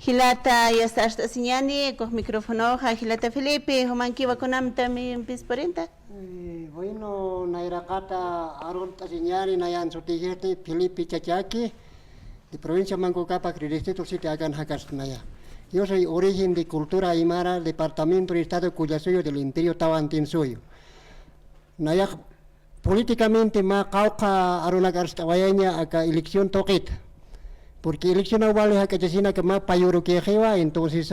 Hilata ya está señani con micrófono Hilata Felipe humanki wakunam también pisporenta. Bueno, Nairakata Arun Tasiñari Nayan Sotijete Felipe Chachaki de provincia Mancocapac, distrito Siete Agan Hakasnaya. Yo soy origen de cultura aymara, departamento del estado Cuyasoyo del imperio Tawantinsuyo. Naya políticamente ma cauca Arunagarstawayaña acá elección toquet. Porque elección awal ha que ma payoro que jewa, entonces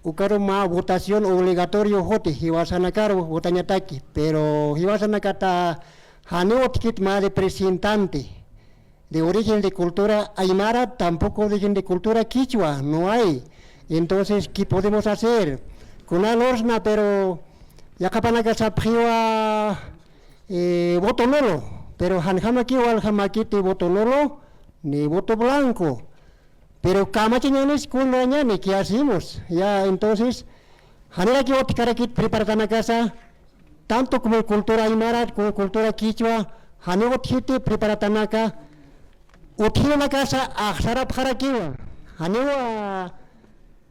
ukaro ma votación obligatorio hote hiwasana karo votanya taki, pero hiwasana kata haneo tikit ma de representante de origen de cultura aymara, tampoco de origen de cultura quichua, no hay. Entonces, ¿qué podemos hacer? Con alorsna, pero ya kapanaga sapjiwa voto nulo, pero hanhamaki wal hamakiti voto nulo ni voto blanco. Pero kamachiñanes kundañani, ¿qué hacemos? Ya, entonces, hanera que otikarakit preparar la casa, tanto como cultura aymara, como cultura quichua, haneo otjite preparar tanaka, otjina la casa a sarap harakiwa, haneo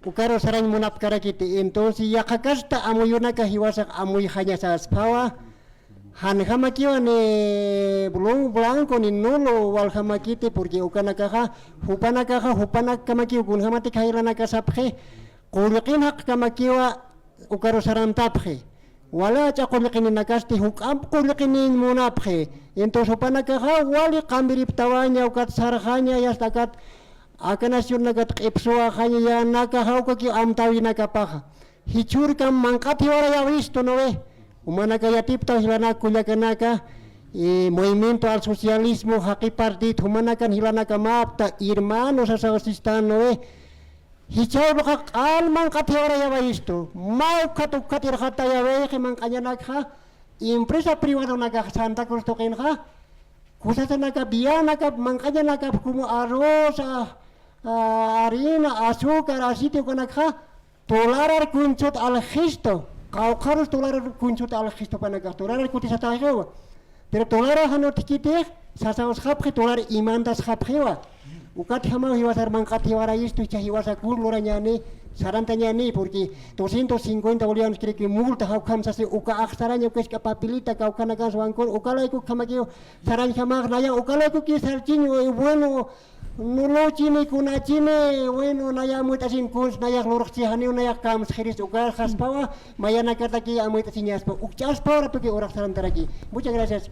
ukaro sarang munap karakiti, entonces ya kakasta amuyuna kahiwasak amuy hanya sa aspawa, hanhamakiwa ni blanco ni nulo wal hamakiti porque ukanakaha hupanak kamakiwa kun hamati kahirana kasaphe kulikin hak kamakiwa ukaro sarang taphe wala cha kulikin nakasti hukam kulikin munaphe entonces hupanakaha wali kambirip tawanya ukat sarhanya yastakat akanasyon nagat ipsuwa hanya ya nakahauka ki amtawi nakapaha hichur kam mangkati wala ya visto noe umana kaya tipta hilana kulyakanaka movimiento al socialismo haki partit humana kan hilana kamapta hermanos asawasistan noe hichau baka alman kati wala ya visto mau katu katir hata ya we ke mangkanya nakha empresa privada naga Santa Cruz tokenha kusata naga biya naga mangkanya naga kumu arroz harina, azúcar, aceite con acá, tolerar kunchut al gesto, caucaros tolerar kunchut al gesto para acá, tolerar kutis atajewa, pero tolerar hanot kite, sasaos hapje tolerar imandas hapjewa, ukat hama hiwasar mangkat hiwara isto y hiwasa kuluranya ni, sarantanya ni, porque 250 bolivianos cree que multa haukam sase uka aksaranya que es capabilita kaukana kan suankon, ukala iku kamakio saran hamag naya, ukala iku ki sarchinyo bueno nulo chini kuna chini bueno naya muitasin kuns naya lurukci hani naya kam schiris ugal khaspawa mayana kata ki amuitasinya aspa ukchas paura porque orak saran taraki. Muchas gracias.